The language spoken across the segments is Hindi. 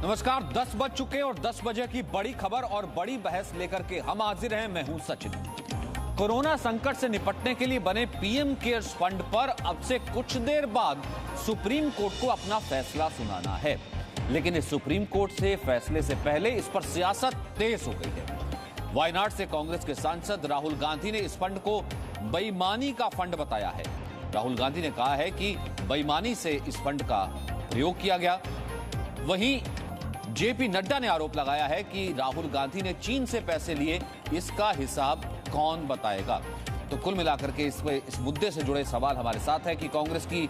नमस्कार। 10 बज चुके और 10 बजे की बड़ी खबर और बड़ी बहस लेकर के हम हाजिर हैं। मैं हूं सचिन। कोरोना संकट से निपटने के लिए बने पीएम केयर्स फंड पर अब से कुछ देर बाद सुप्रीम कोर्ट को अपना फैसला सुनाना है, लेकिन इस सुप्रीम कोर्ट से फैसले से पहले इस पर सियासत तेज हो गई है। वायनाड से कांग्रेस के सांसद राहुल गांधी ने इस फंड को बेईमानी का फंड बताया है। राहुल गांधी ने कहा है कि बेईमानी से इस फंड का प्रयोग किया गया। वहीं जेपी नड्डा ने आरोप लगाया है कि राहुल गांधी ने चीन से पैसे लिए, इसका हिसाब कौन बताएगा। तो कुल मिलाकर के इस मुद्दे से जुड़े सवाल हमारे साथ है कि कांग्रेस की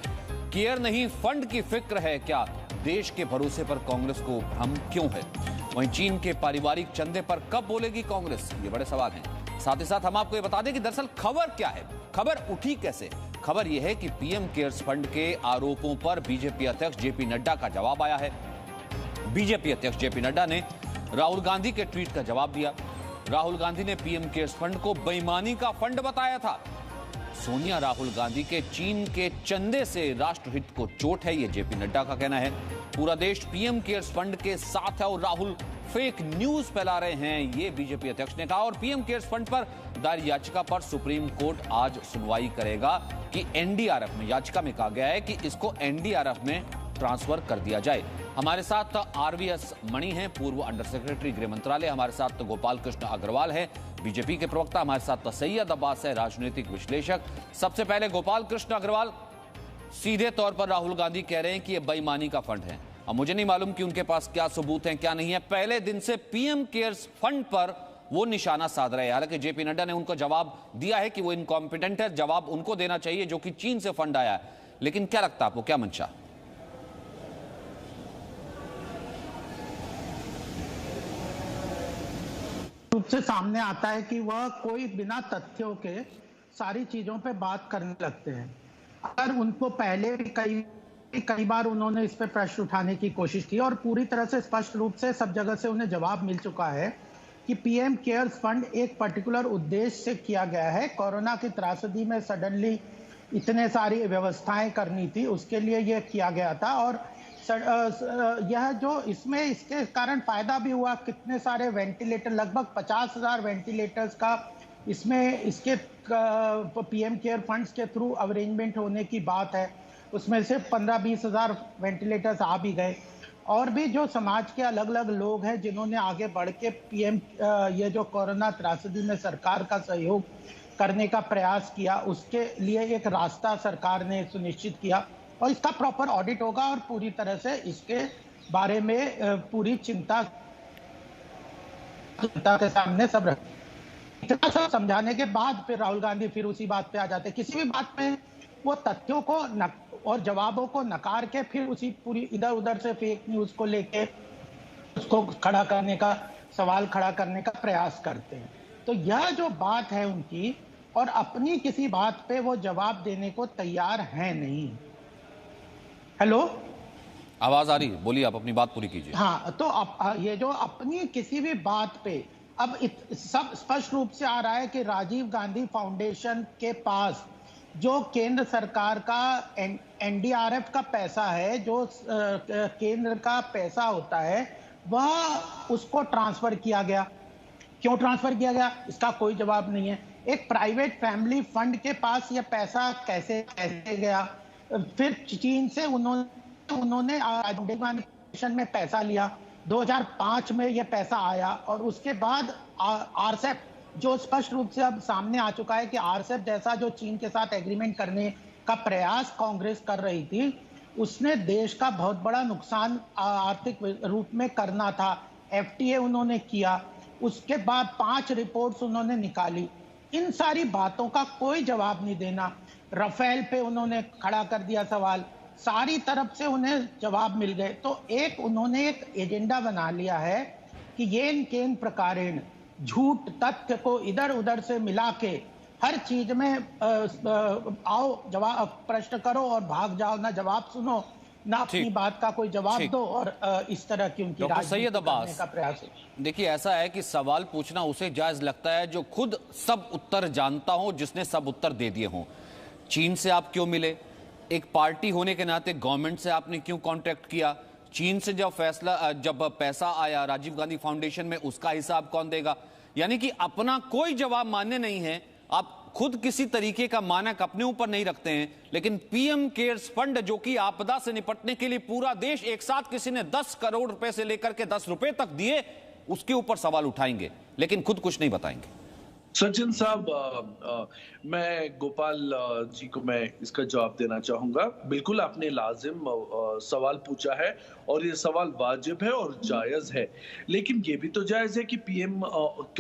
केयर नहीं फंड की फिक्र है क्या? देश के भरोसे पर कांग्रेस को भ्रम क्यों है? वहीं चीन के पारिवारिक चंदे पर कब बोलेगी कांग्रेस? ये बड़े सवाल हैं। साथ ही साथ हम आपको ये बता दें कि दरअसल खबर क्या है, खबर उठी कैसे। खबर यह है कि पीएम केयर्स फंड के आरोपों पर बीजेपी अध्यक्ष जेपी नड्डा का जवाब आया है। बीजेपी अध्यक्ष जेपी नड्डा ने राहुल गांधी के ट्वीट का जवाब दिया। राहुल गांधी ने पीएम केयर्स फंड को बेईमानी का फंड बताया था। सोनिया राहुल गांधी के चीन के चंदे से राष्ट्रहित को चोट है, यह जेपी नड्डा का कहना है। पूरा देश पीएम केयर्स फंड के साथ है और राहुल फेक न्यूज फैला रहे हैं, यह बीजेपी अध्यक्ष ने कहा। और पीएम केयर्स फंड पर दायर याचिका पर सुप्रीम कोर्ट आज सुनवाई करेगा कि एनडीआरएफ में, याचिका में कहा गया है कि इसको एनडीआरएफ में ट्रांसफर कर दिया जाए। हमारे साथ आरवीएस मणि हैं, पूर्व अंडर सेक्रेटरी गृह मंत्रालय। हमारे साथ गोपाल कृष्ण अग्रवाल है, बीजेपी के प्रवक्ता। हमारे साथ सैयद अब्बास है, राजनीतिक विश्लेषक। सबसे पहले गोपाल कृष्ण अग्रवाल, सीधे तौर पर राहुल गांधी कह रहे हैं कि यह बेईमानी का फंड है। अब मुझे नहीं मालूम कि उनके पास क्या सबूत हैं क्या नहीं है। पहले दिन से पीएम केयर्स फंड पर वो निशाना साध रहे हैं। हालांकि जेपी नड्डा ने उनको जवाब दिया है कि वो इनकॉम्पिटेंट है, जवाब उनको देना चाहिए जो कि चीन से फंड आया है। लेकिन क्या लगता है आपको, क्या मंशा? रूप से सामने आता है कि वह कोई बिना तथ्यों के सारी चीजों पे बात करने लगते हैं। अगर उनको पहले भी कई बार उन्होंने इस पे प्रश्न उठाने की कोशिश की और पूरी तरह से स्पष्ट रूप से सब जगह से उन्हें जवाब मिल चुका है कि पीएम केयर्स फंड एक पर्टिकुलर उद्देश्य से किया गया है। कोरोना की त्रासदी में सडनली इतने सारी व्यवस्थाएं करनी थी, उसके लिए यह किया गया था। और यह जो इसमें इसके कारण फायदा भी हुआ, कितने सारे वेंटिलेटर, लगभग 50,000 वेंटिलेटर्स का इसमें इसके पीएम केयर फंड्स के थ्रू अरेंजमेंट होने की बात है। उसमें से 15-20 हजार वेंटिलेटर्स आ भी गए। और भी जो समाज के अलग अलग लोग हैं जिन्होंने आगे बढ़ के पीएम ये जो कोरोना त्रासदी में सरकार का सहयोग करने का प्रयास किया, उसके लिए एक रास्ता सरकार ने सुनिश्चित किया। और इसका प्रॉपर ऑडिट होगा और पूरी तरह से इसके बारे में पूरी चिंता के सामने सब रख, इतना सब समझाने के बाद फिर राहुल गांधी फिर उसी बात पे आ जाते। किसी भी बात में वो तथ्यों को और जवाबों को नकार के फिर उसी पूरी इधर उधर से फेक न्यूज को लेके उसको खड़ा करने का, सवाल खड़ा करने का प्रयास करते हैं। तो यह जो बात है उनकी, और अपनी किसी बात पे वो जवाब देने को तैयार है नहीं। हेलो, आवाज आ रही है? बोलिए, आप अपनी बात पूरी कीजिए। हाँ, तो ये जो अपनी किसी भी बात पे अब सब स्पष्ट रूप से आ रहा है कि राजीव गांधी फाउंडेशन के पास जो केंद्र सरकार का एनडीआरएफ का पैसा है, जो केंद्र का पैसा होता है, वह उसको ट्रांसफर किया गया। क्यों ट्रांसफर किया गया, इसका कोई जवाब नहीं है। एक प्राइवेट फैमिली फंड के पास यह पैसा कैसे गया? फिर चीन से उन्होंने फाउंडेशन में पैसा लिया, 2005 में यह पैसा आया। और उसके बाद आरसेप, जो स्पष्ट रूप से अब सामने आ चुका है कि आरसेप जैसा जो चीन के साथ एग्रीमेंट करने का प्रयास कांग्रेस कर रही थी, उसने देश का बहुत बड़ा नुकसान आर्थिक रूप में करना था। एफटीए उन्होंने किया, उसके बाद 5 रिपोर्ट्स उन्होंने निकाली। इन सारी बातों का कोई जवाब नहीं देना। राफेल पे उन्होंने खड़ा कर दिया सवाल, सारी तरफ से उन्हें जवाब मिल गए। तो उन्होंने एक एजेंडा बना लिया है कि येन केन प्रकारेण, झूठ तथ्य को इधर उधर से मिला के हर चीज में आओ जवाब, प्रश्न करो और भाग जाओ, ना जवाब सुनो ना अपनी बात का कोई जवाब दो। और इस तरह की उनकी राजनीति करने का प्रयास है। देखिए, ऐसा है कि सवाल पूछना उसे जायज लगता है जो खुद सब उत्तर जानता हो, जिसने सब उत्तर दे दिए हों। चीन से आप क्यों मिले? एक पार्टी होने के नाते गवर्नमेंट से आपने क्यों कांटेक्ट किया? चीन से जब पैसा आया राजीव गांधी फाउंडेशन में, उसका हिसाब कौन देगा? यानी कि अपना कोई जवाब मान्य नहीं है। आप खुद किसी तरीके का मानक अपने ऊपर नहीं रखते हैं, लेकिन पीएम केयर्स फंड जो कि आपदा से निपटने के लिए पूरा देश एक साथ किसी ने 10 करोड़ रुपए से लेकर के 10 रुपए तक दिए, उसके ऊपर सवाल उठाएंगे, लेकिन खुद कुछ नहीं बताएंगे। सचिन साहब, मैं गोपाल जी को मैं इसका जवाब देना चाहूंगा। बिल्कुल आपने लाजिम सवाल पूछा है और ये सवाल वाजिब है और जायज है, लेकिन ये भी तो जायज है कि पीएम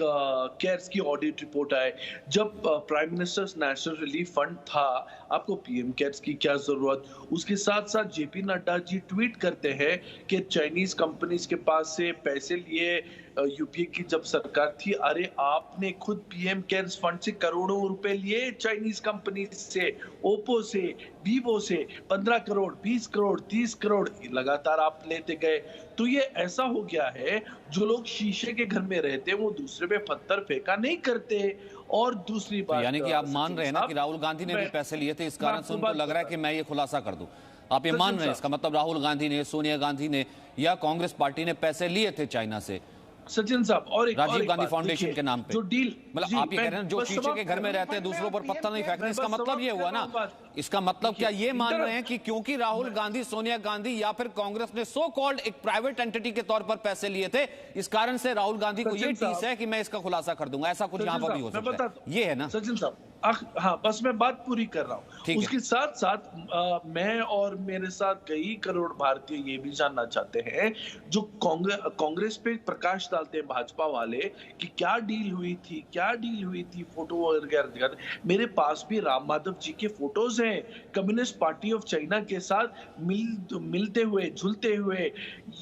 केयर्स की ऑडिट रिपोर्ट आए। जब prime ministers national relief fund था, आपको पीएम केयर्स की क्या जरूरत? उसके साथ साथ जेपी नड्डा जी ट्वीट करते हैं कि चाइनीज कंपनीज के पास से पैसे लिए यूपीए की जब सरकार थी। अरे आपने खुद पीएम केयर्स फंड से करोड़ों रुपए लिए चाइनीज कंपनी से, ओप्पो से, वीवो से, 15 करोड़, 20 करोड़, 30 करोड़ लगातार आप लेते गए। तो ये ऐसा हो गया है, जो लोग शीशे के घर में रहते हैं वो दूसरे पे पत्थर फेंका नहीं करते। और दूसरी बात, यानी कि आप मान रहे हैं ना कि राहुल गांधी ने भी पैसे लिए थे, इस कारण से उनको लग रहा है कि मैं ये खुलासा कर दूं। आप ये मान रहे हैं, इसका मतलब राहुल गांधी ने, सोनिया गांधी ने या कांग्रेस पार्टी ने पैसे लिए थे चाइना से सचिन साहब? और राजीव गांधी फाउंडेशन के नाम पे जो डील, मतलब आप ये कह रहे हैं जो शीशे के घर में रहते हैं दूसरों पर पत्थर नहीं फेंकने, इसका मतलब ये हुआ ना, इसका मतलब क्या ये मान रहे हैं कि क्योंकि राहुल गांधी, सोनिया गांधी या फिर कांग्रेस ने सो कॉल्ड एक प्राइवेट एंटिटी के तौर पर पैसे लिए थे, इस कारण से राहुल गांधी को ये टीस है कि मैं इसका खुलासा कर दूंगा? ऐसा कुछ यहां पर भी हो सकता है, ये है ना सचिन साहब? हाँ, बस मैं बात पूरी कर रहा हूँ। उसके साथ साथ मैं और मेरे साथ कई करोड़ भारतीय ये भी जानना चाहते हैं, जो कांग्रेस पे प्रकाश डालते हैं भाजपा वाले, कि क्या डील हुई थी, क्या डील हुई थी, फोटो वगैरह। मेरे पास भी राम माधव जी के फोटोज हैं कम्युनिस्ट पार्टी ऑफ चाइना के साथ मिलते हुए, झुलते हुए।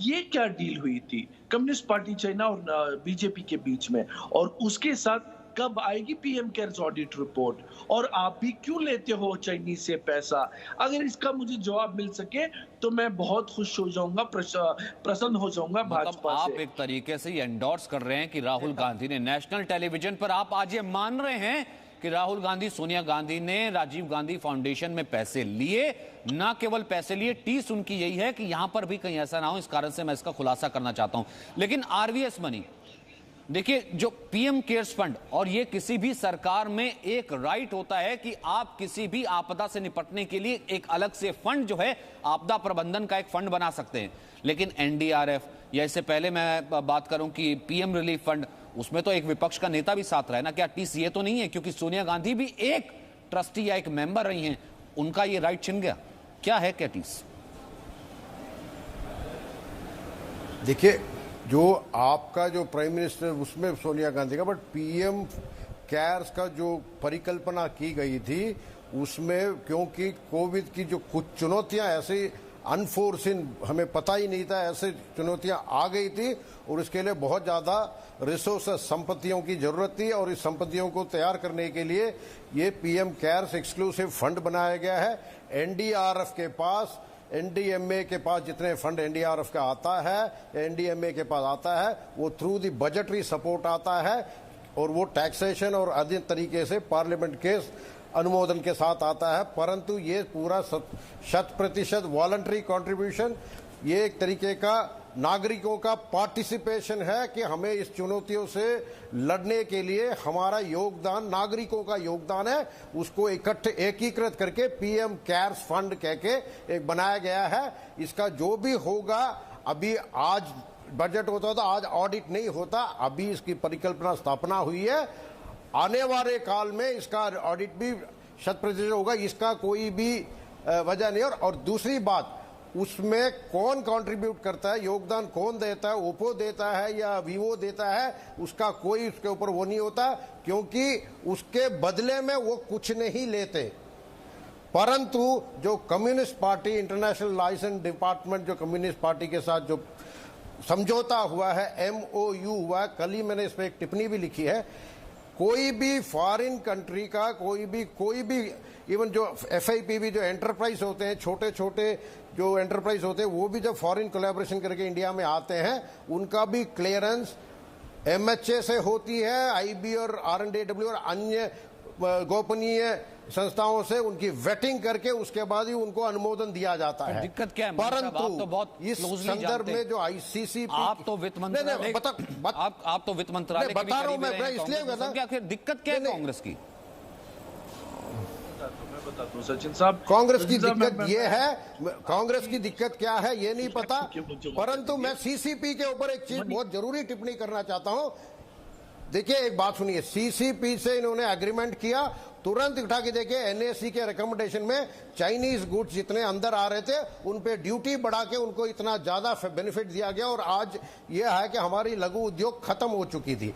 ये क्या डील हुई थी कम्युनिस्ट पार्टी चाइना और बीजेपी के बीच में? और उसके साथ कब आएगी पीएम केयर्स ऑडिट रिपोर्ट? और आप भी क्यों लेते हो चाइनीज से पैसा? अगर इसका मुझे जवाब मिल सके तो मैं बहुत खुश हो जाऊंगा, प्रसन्न हो जाऊंगा भाजपा से। आप एक तरीके से एंडोर्स कर रहे हैं कि राहुल गांधी ने, नेशनल टेलीविजन पर आप आज ये मान रहे हैं कि राहुल गांधी, सोनिया गांधी ने राजीव गांधी फाउंडेशन में पैसे लिए, ना केवल पैसे लिए, टीस उनकी यही है कि यहां पर भी कहीं ऐसा ना हो, इस कारण से मैं इसका खुलासा करना चाहता हूं। लेकिन आरवीएस मनी, देखिए, जो पीएम केयर्स फंड, और ये किसी भी सरकार में एक राइट होता है कि आप किसी भी आपदा से निपटने के लिए एक अलग से फंड जो है आपदा प्रबंधन का एक फंड बना सकते हैं, लेकिन एनडीआरएफ या इससे पहले मैं बात करूं कि पीएम रिलीफ फंड, उसमें तो एक विपक्ष का नेता भी साथ रहा है ना। क्या टीस ये तो नहीं है क्योंकि सोनिया गांधी भी एक ट्रस्टी या एक मेंबर रही हैं, उनका ये राइट छिन गया? क्या है क्या टीस? देखिए, जो आपका जो प्राइम मिनिस्टर, उसमें सोनिया गांधी का, बट पीएम केयर्स का जो परिकल्पना की गई थी, उसमें क्योंकि कोविड की जो कुछ चुनौतियां ऐसी अनफोर्सिन, हमें पता ही नहीं था, ऐसे चुनौतियां आ गई थी और इसके लिए बहुत ज्यादा रिसोर्सेस, संपत्तियों की जरूरत थी, और इस संपत्तियों को तैयार करने के लिए ये पीएम केयर्स एक्सक्लूसिव फंड बनाया गया है। एनडीआरएफ के पास, एनडीएमए के पास जितने फंड एनडीआरएफ का आता है, एनडीएमए के पास आता है, वो थ्रू दी बजटरी सपोर्ट आता है, और वो टैक्सेशन और अन्य तरीके से पार्लियामेंट के अनुमोदन के साथ आता है। परंतु ये पूरा 100% वॉलंटरी कंट्रीब्यूशन, ये एक तरीके का नागरिकों का पार्टिसिपेशन है कि हमें इस चुनौतियों से लड़ने के लिए हमारा योगदान, नागरिकों का योगदान है, उसको एकीकृत करके पीएम केयर्स फंड कह के एक बनाया गया है। इसका जो भी होगा, अभी आज बजट होता तो आज ऑडिट नहीं होता, अभी इसकी परिकल्पना स्थापना हुई है, आने वाले काल में इसका ऑडिट भी 100% होगा, इसका कोई भी वजह नहीं। और दूसरी बात, उसमें कौन कंट्रीब्यूट करता है, योगदान कौन देता है, ओप्पो देता है या वीवो देता है, उसका कोई उसके ऊपर वो नहीं होता, क्योंकि उसके बदले में वो कुछ नहीं लेते। परंतु जो communist party, international licence department, जो कम्युनिस्ट पार्टी के साथ जो समझौता हुआ है, MOU हुआ है, कल ही मैंने इस पर एक टिप्पणी भी लिखी है, कोई भी फॉरेन कंट्री का कोई भी इवन जो FIPB जो एंटरप्राइज होते हैं, छोटे छोटे जो एंटरप्राइज होते हैं, वो भी जब फॉरेन कोलैबोरेशन करके इंडिया में आते हैं, उनका भी क्लियरेंस MHA से होती है, IB और R&AW और अन्य गोपनीय संस्थाओं से उनकी वेटिंग करके उसके बाद ही उनको अनुमोदन दिया जाता है। दिक्कत क्या है? परंतु इस संदर्भ में जो आईसीसी, आप तो वित्त मंत्रालय, आप तो वित्त मंत्रालय के बता रहा हूं मैं इसलिए आखिर दिक्कत क्या है कांग्रेस की? बताता हूं सचिन साहब, कांग्रेस की दिक्कत ये है, कांग्रेस की दिक्कत क्या है ये नहीं पता, परंतु मैं सीसीपी के ऊपर एक चीज बहुत जरूरी टिप्पणी करना चाहता हूं। देखिए एक बात सुनिए, सीसीपी से इन्होंने एग्रीमेंट किया, तुरंत उठा के देखिए एनएसी के रिकमेंडेशन में चाइनीज गुड्स जितने अंदर आ रहे थे उन पे ड्यूटी बढ़ा के उनको इतना ज्यादा बेनिफिट दिया गया, और आज यह है कि हमारी लघु उद्योग खत्म हो चुकी थी।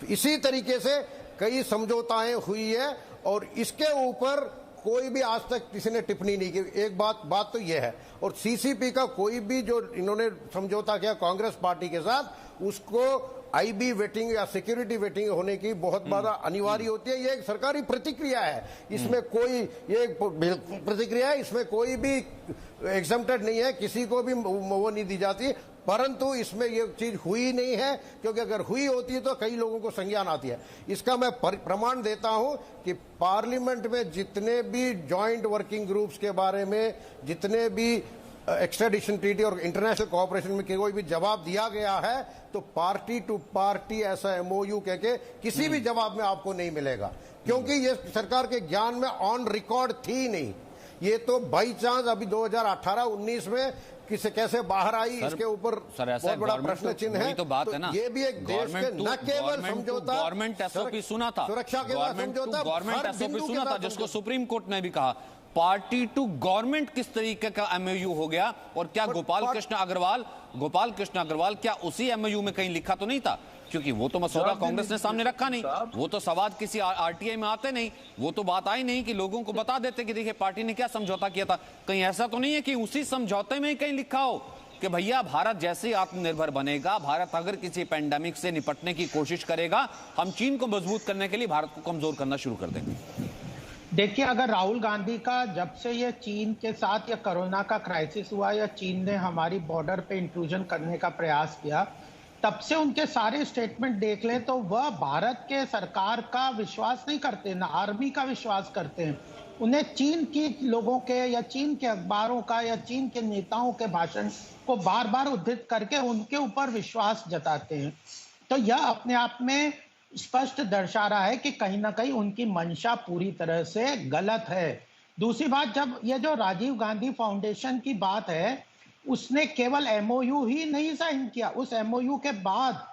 इसी तरीके से कई समझौताएं हुई है और इसके ऊपर कोई भी आज तक किसी ने टिप्पणी नहीं की। एक बात तो यह है, और सीसीपी का कोई भी जो इन्होंने समझौता किया कांग्रेस पार्टी के साथ, उसको आईबी वेटिंग या सिक्योरिटी वेटिंग होने की बहुत बड़ा अनिवार्य होती है। ये एक सरकारी प्रतिक्रिया है, इसमें कोई ये प्रतिक्रिया है, इसमें कोई भी एग्जम्प्टेड नहीं है, किसी को भी वो नहीं दी जाती, परंतु इसमें ये चीज हुई नहीं है, क्योंकि अगर हुई होती तो कई लोगों को संज्ञान आती है। इसका मैं प्रमाण देता हूं कि पार्लियामेंट में जितने भी जॉइंट वर्किंग ग्रुप्स के बारे में, जितने भी एक्स्ट्राडिशन ट्रीटी और इंटरनेशनल कोऑपरेशन में कोई भी जवाब दिया गया है, तो पार्टी टू पार्टी ऐसा एमओयू कह के किसी भी जवाब में आपको नहीं मिलेगा, क्योंकि ये सरकार के ज्ञान में ऑन रिकॉर्ड थी नहीं। ये तो बाई चांस अभी 2018-19 में किसे कैसे बाहर आई, इसके ऊपर बहुत बड़ा प्रश्न चिन्ह है। तो बात है ना, ये भी एक देश के न केवल समझौता, गवर्नमेंट एसओपी सुना था, सुरक्षा के बाद समझौता, गवर्नमेंट एसओपी सुना था, जिसको सुप्रीम कोर्ट ने भी कहा पार्टी टू गवर्नमेंट किस तरीके का एमओयू हो गया। और क्या गोपाल कृष्ण अग्रवाल क्या उसी एमओयू में कहीं लिखा तो नहीं था? क्योंकि वो तो मसौदा कांग्रेस ने सामने रखा नहीं, वो तो सवाल किसी आरटीआई में आते नहीं, वो तो बात आई नहीं कि लोगों को बता देते कि देखिए पार्टी ने क्या समझौता किया था। कहीं ऐसा तो नहीं है कि उसी समझौते में ही कहीं लिखा हो कि भैया भारत जैसे आत्मनिर्भर बनेगा, भारत अगर किसी पेंडेमिक से निपटने की कोशिश करेगा, हम चीन को मजबूत करने के लिए भारत को कमजोर करना शुरू कर देंगे। देखिए, अगर राहुल गांधी का जब से ये चीन के साथ या कोरोना का क्राइसिस हुआ या चीन ने हमारी बॉर्डर पे इंट्रूजन करने का प्रयास किया, तब से उनके सारे स्टेटमेंट देख लें तो वह भारत के सरकार का विश्वास नहीं करते, ना आर्मी का विश्वास करते हैं। उन्हें चीन की लोगों के या चीन के अखबारों का या चीन के नेताओं के भाषण को बार बार उद्धृत करके उनके ऊपर विश्वास जताते हैं। तो यह अपने आप में स्पष्ट दर्शा रहा है कि कहीं ना कहीं उनकी मंशा पूरी तरह से गलत है। दूसरी बात, जब यह जो राजीव गांधी फाउंडेशन की बात है, उसने केवल एमओयू ही नहीं साइन किया, उस एमओयू के बाद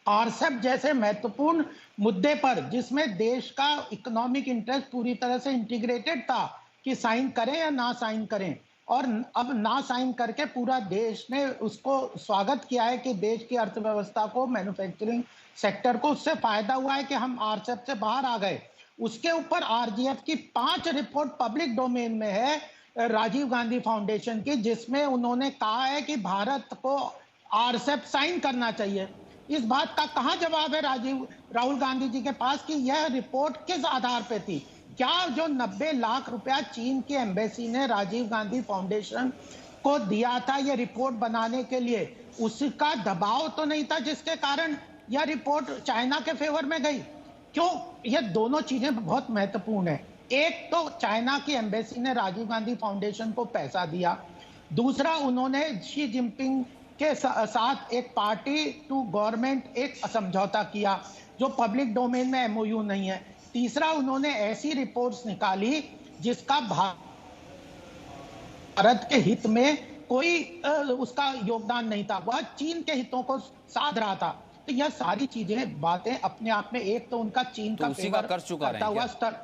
आरसेप जैसे महत्वपूर्ण मुद्दे पर, जिसमें देश का इकोनॉमिक इंटरेस्ट पूरी तरह से इंटीग्रेटेड था कि साइन करें या ना साइन करें, और अब ना साइन करके पूरा देश ने उसको स्वागत किया है कि देश की अर्थव्यवस्था को, मैन्युफैक्चरिंग सेक्टर को उससे फायदा हुआ है कि हम आरसेप से बाहर आ गए। उसके ऊपर आरजीएफ की 5 रिपोर्ट पब्लिक डोमेन में है राजीव गांधी फाउंडेशन की, जिसमें उन्होंने कहा है कि भारत को आरसेप साइन करना चाहिए। इस बात का कहां जवाब है राहुल गांधी जी के पास कि यह रिपोर्ट किस आधार पे थी? क्या जो 90 लाख रुपया चीन की एम्बेसी ने राजीव गांधी फाउंडेशन को दिया था यह रिपोर्ट बनाने के लिए, उसका दबाव तो नहीं था जिसके कारण यह रिपोर्ट चाइना के फेवर में गई? क्यों? यह दोनों चीजें बहुत महत्वपूर्ण है। एक तो चाइना की एम्बेसी ने राजीव गांधी फाउंडेशन को पैसा दिया, दूसरा उन्होंने शी जिनपिंग के साथ एक पार्टी टू गवर्नमेंट एक समझौता किया जो पब्लिक डोमेन में एमओयू नहीं है, तीसरा उन्होंने ऐसी रिपोर्ट्स निकाली जिसका भारत के हित में कोई उसका योगदान नहीं था, वह चीन के हितों को साध रहा था। तो यह सारी चीजें बातें अपने आप में, एक तो उनका चीन का फेवर करता हुआ स्तर,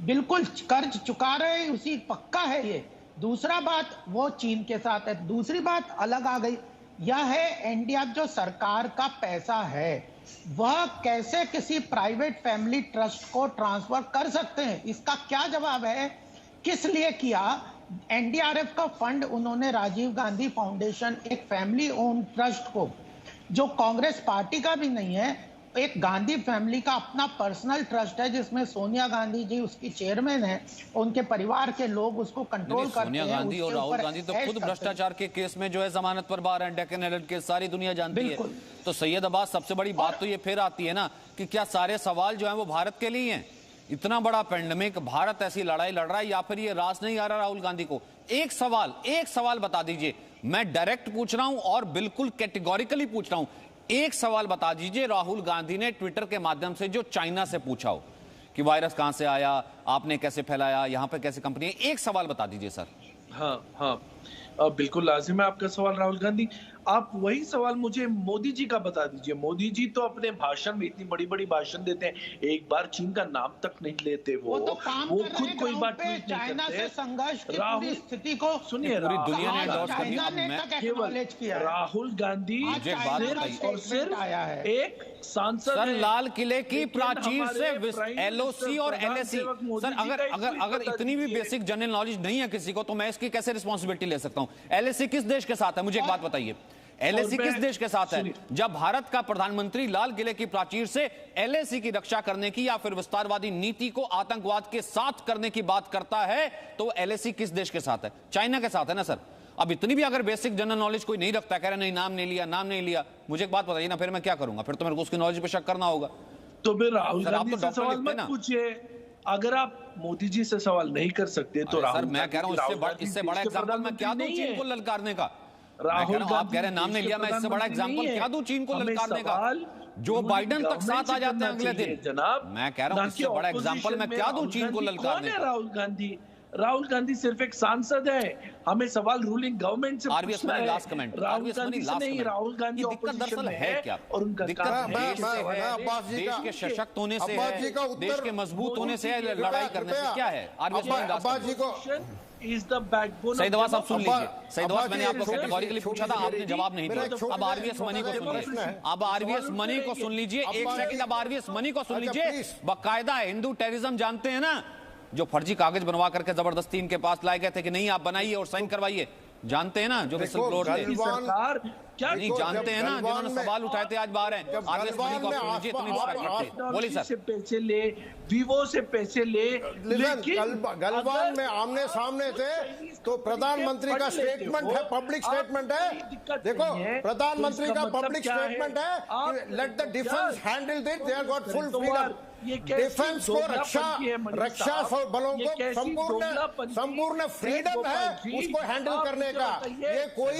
बिल्कुल कर्ज चुका रहे, उसी पक्का है ये। दूसरा बात वो चीन के साथ है। दूसरी बात अलग आ गई, यह है एनडीआर जो सरकार का पैसा है वह कैसे किसी प्राइवेट फैमिली ट्रस्ट को ट्रांसफर कर सकते हैं? इसका क्या जवाब है? किस लिए किया? एनडीआरएफ का फंड उन्होंने राजीव गांधी फाउंडेशन, एक फैमिली ओन ट्रस्ट को, जो कांग्रेस पार्टी का भी नहीं है, एक गांधी फैमिली का अपना पर्सनल ट्रस्ट है जिसमें सोनिया गांधी जी उसकी चेयरमैन है, उनके परिवार के लोग उसको कंट्रोल करते हैं। सोनिया गांधी और राहुल गांधी तो खुद भ्रष्टाचार के केस में जो है जमानत पर बाहर हैं, डेक्कन हेरल्ड के, सारी दुनिया जानती है। तो सैयद अब्बास, सबसे बड़ी बात तो ये फिर आती है ना कि क्या सारे सवाल जो है वो भारत के लिए हैं? इतना बड़ा पेंडेमिक, भारत ऐसी लड़ाई लड़ रहा है, या फिर ये रास नहीं आ रहा राहुल गांधी को? एक सवाल बता दीजिए, मैं डायरेक्ट पूछ रहा हूं और बिल्कुल कैटेगोरिकली पूछ रहा हूं। एक सवाल बता दीजिए, राहुल गांधी ने ट्विटर के माध्यम से जो चाइना से पूछा हो कि वायरस कहां से आया, आपने कैसे फैलाया, यहां पे कैसे कंपनी है, एक सवाल बता दीजिए सर। हाँ, बिल्कुल लाजिम है आपका सवाल राहुल गांधी। आप वही सवाल मुझे मोदी जी का बता दीजिए। मोदी जी तो अपने भाषण में इतनी बड़ी बड़ी भाषण देते हैं, एक बार चीन का नाम तक नहीं लेते। वो खुद कोई बात ट्वीट नहीं चाइना करते। से संघर्ष की पूरी स्थिति को सुनिए, पूरी दुनिया ने endorse कर दिया। केवल राहुल गांधी और सिर्फ आया है एक सांसद सर, लाल किले की प्राचीर से एलओसी और एलएसी, सर अगर इतनी भी बेसिक जनरल नॉलेज नहीं है किसी को, तो मैं इसकी कैसे रिस्पॉन्सिबिलिटी ले सकता हूं? एलएसी किस देश के साथ है, मुझे एक बात बताइए। एलएसी किस देश के साथ है? जब भारत का प्रधानमंत्री लाल किले की प्राचीर से एलएसी की रक्षा करने की या फिर विस्तारवादी नीति को आतंकवाद के साथ करने की बात करता है, तो एलएसी किस देश के साथ है? चाइना के साथ है ना सर। अब इतनी भी अगर बेसिक जनरल नॉलेज कोई नहीं रखता, कह रहा नहीं नाम नहीं लिया, मुझे एक बात बताइए ना, फिर मैं क्या करूंगा? फिर तो मेरे को उसकी नॉलेज पे शक करना होगा। तो फिर राहुल गांधी से डॉक्टर सवाल लिखते मत ना। पूछिए। अगर आप मोदी जी से सवाल नहीं कर सकते तो सर मैं कह रहा हूं इससे बड़ा एग्जांपल मैं क्या दूं चीन को ललकारने का? राहुल आप कह रहे हैं नाम नहीं लिया, मैं इससे बड़ा एग्जांपल क्या दूं चीन को ललकारने का? जो बाइडेन तक साथ आ जाते हैं अगले दिन। जनाब, मैं कह रहा हूं इससे बड़ा एग्जांपल मैं क्या दूं चीन को ललकारने का? राहुल गांधी सिर्फ एक सांसद है। हमें सवाल रूलिंग गवर्नमेंट से पूछना है। लास्ट कमेंट, राहुल गांधी से नहीं। राहुल गांधी दिक्कत दरअसल है क्या? और उनका देश के सशक्त होने से है, देश के मजबूत होने से है, लड़ाई करने से क्या है? Is the backbone. Saeed Abbas आप सुन लीजिए। सईद अब्बास, मैंने आपको कैटेगोरिकली पूछा था, आपने जवाब नहीं दिया। अब आरवीएस मनी को सुन लीजिए। अब आरवीएस मनी को सुन लीजिए, एक सेकंड। अब आरवीएस मनी को सुन लीजिए। बाकायदा हिंदू टेररिज्म जानते हैं ना, जो फर्जी कागज बनवा करके जबरदस्ती इनके पास लाए गए थे कि नहीं आप बनाइए और साइन करवाइए, जानते हैं ना, जो विसल ब्लोअर थे। सरकार क्या नहीं जानते हैं ना, जिन्होंने सवाल उठाए थे आज बाहर हैं। आरवीएस मनी को सुन लीजिए, इतनी रिस्पेक्ट करते। बोलिए सर। पैसे ले, वीवो से पैसे ले, लेकिन गलवान में आमने सामने थे तो प्रधानमंत्री का स्टेटमेंट है, पब्लिक स्टेटमेंट है। देखो, प्रधानमंत्री का पब्लिक स्टेटमेंट है, let the defence handle this, they have got full freedom. Defence को रक्षा बलों को संपूर्ण फ्रीडम है उसको हैंडल करने का। ये कोई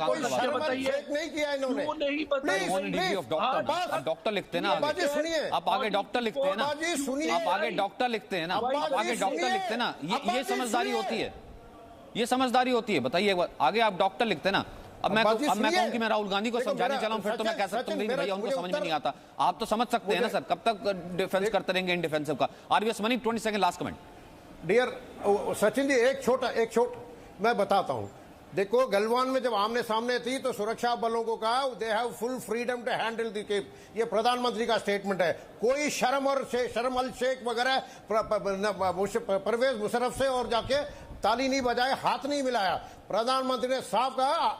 कोई शर्म नहीं किया इन्होंने। आप डॉक्टर लिखते हैं ना, सुनिए, आप आगे डॉक्टर लिखते हैं ना, आप आगे डॉक्टर लिखते हैं ना, आप आगे डॉक्टर लिखते हैं ना, ये समझदारी होती है, ये समझदारी होती है। बताइए, आगे आप डॉक्टर लिखते हैं ना। अब मैं कहूं कि मैं राहुल गांधी को समझाने चला हूं, फिर तो मैं कह सकता हूं नहीं भैया उनको समझ में नहीं आता। आप तो समझ सकते हैं ना सर, कब तक डिफेंस करते रहेंगे इंडिफेंसिव का? RVS money 20 second last comment. Dear Sachin ji, एक छोटा मैं बताता हूं। देखो, गलवान में जब आमने सामने थी तो सुरक्षा बलों को कहा they have full freedom to handle the case. ये प्रधानमंत्री का स्टेटमेंट है। कोई शर्म अल शेख वगैरह परवेज मुशर्रफ से और जाके ताली नहीं बजाए, हाथ नहीं मिलाया। प्रधानमंत्री ने साफ कहा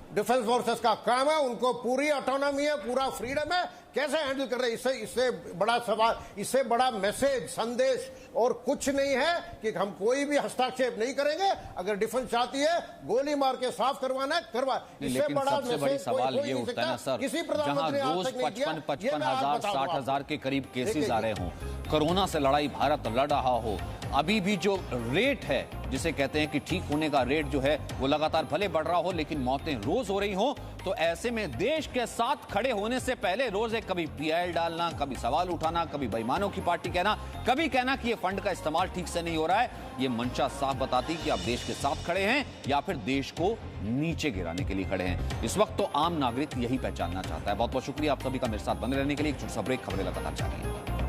डिफेंस फोर्सेस का काम है, उनको पूरी ऑटोनॉमी है, पूरा फ्रीडम है, कैसे हैंडल कर रहे हैं। इससे बड़ा सवाल, इससे बड़ा मैसेज संदेश और कुछ नहीं है कि हम कोई भी हस्तक्षेप नहीं करेंगे। अगर डिफेंस चाहती है गोली मार के साफ करवाना करवा। इससे बड़ा सबसे बड़ी सवाल ये उठता है ना सर, जहां रोज 55 हजार 60 हजार के करीब केसेस आ रहे हों, कोरोना से लड़ाई भारत लड़ रहा हो, अभी भी जो रेट है जिसे कहते हैं कि ठीक होने का रेट जो है वो लगातार भले बढ़ रहा हो, लेकिन मौतें रोज हो रही हो, तो ऐसे में देश के साथ खड़े होने से पहले रोज एक कभी पीआईएल डालना, कभी सवाल उठाना, कभी बेईमानों की पार्टी कहना, कभी कहना कि ये फंड का इस्तेमाल ठीक से नहीं हो रहा है, ये मंशा साफ बताती कि आप देश के साथ खड़े हैं या फिर देश को नीचे गिराने के लिए खड़े हैं। इस वक्त तो आम नागरिक यही पहचानना चाहता है। बहुत बहुत शुक्रिया आप सभी का मेरे साथ बने रहने के लिए। एक छोटा सा ब्रेक, खबरें लगातार जारी हैं।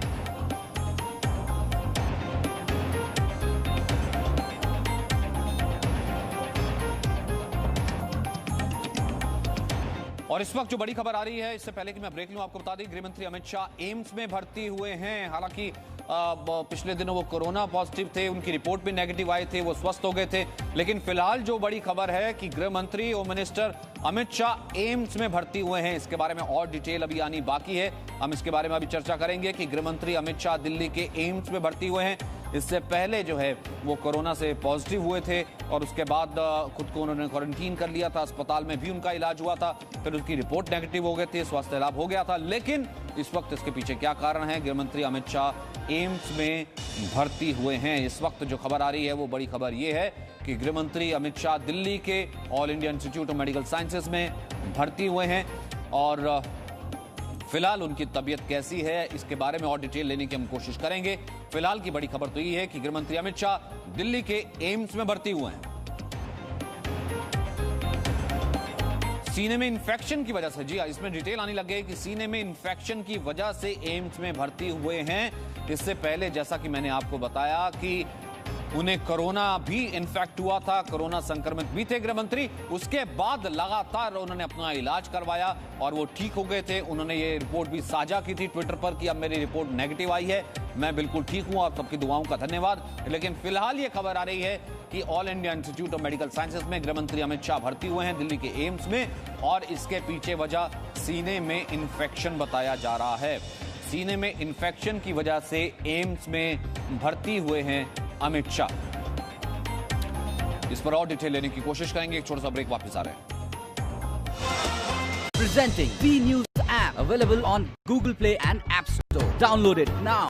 और इस वक्त जो बड़ी खबर आ रही है, इससे पहले कि मैं ब्रेक लूं, आपको बता दें गृह मंत्री अमित शाह एम्स में भर्ती हुए हैं। हालांकि पिछले दिनों वो कोरोना पॉजिटिव थे, उनकी रिपोर्ट भी नेगेटिव आई थी, वो स्वस्थ हो गए थे। लेकिन फिलहाल जो बड़ी खबर है कि गृह मंत्री home minister Amit Shah AIIMS में भर्ती हुए हैं। इसके बारे में और डिटेल अभी आनी बाकी है, हम इसके बारे में अभी चर्चा करेंगे कि गृह मंत्री अमित शाह दिल्ली के एम्स में भर्ती हुए हैं। इससे पहले जो है वो कोरोना से पॉजिटिव हुए थे और उसके बाद खुद को उन्होंने क्वारंटीन कर लिया था। अस्पताल में भी उनका इलाज हुआ था, फिर उसकी रिपोर्ट नेगेटिव हो गई थी, स्वास्थ्य लाभ हो गया था। लेकिन इस वक्त इसके पीछे क्या कारण है? गृहमंत्री अमित शाह एम्स में भर्ती हुए हैं। इस वक्त जो खबर आ रही है वो बड़ी खबर ये है कि गृहमंत्री अमित शाह दिल्ली के all India institute of medical sciences में भर्ती हुए हैं और फिलहाल उनकी तबीयत कैसी है इसके बारे में और डिटेल लेने की हम कोशिश करेंगे। फिलहाल की बड़ी खबर तो ये है कि गृहमंत्री अमित शाह दिल्ली के एम्स में भर्ती हुए हैं। सीने में इंफेक्शन की वजह से, जी हां, इसमें डिटेल आने लग गई कि सीने में इंफेक्शन की वजह से एम्स में भर्ती हुए हैं। इससे पहले जैसा कि मैंने आपको बताया कि उन्हें कोरोना भी इन्फेक्ट हुआ था, कोरोना संक्रमित भी थे गृहमंत्री। उसके बाद लगातार उन्होंने अपना इलाज करवाया और वो ठीक हो गए थे। उन्होंने ये रिपोर्ट भी साझा की थी ट्विटर पर कि अब मेरी रिपोर्ट नेगेटिव आई है, मैं बिल्कुल ठीक हूं, आप सबकी दुआओं का धन्यवाद। लेकिन फिलहाल ये खबर आ रही है कि all India institute of medical sciences में गृहमंत्री अमित शाह भर्ती हुए हैं दिल्ली के एम्स में और इसके पीछे वजह सीने में इंफेक्शन बताया जा रहा है। सीने में इंफेक्शन की वजह से एम्स में भर्ती हुए हैं अमित शाह। इस पर और डिटेल लेने की कोशिश करेंगे। एक छोटा सा ब्रेक, वापस आ रहे हैं। Presenting B News app available on Google Play and App Store. Download it now.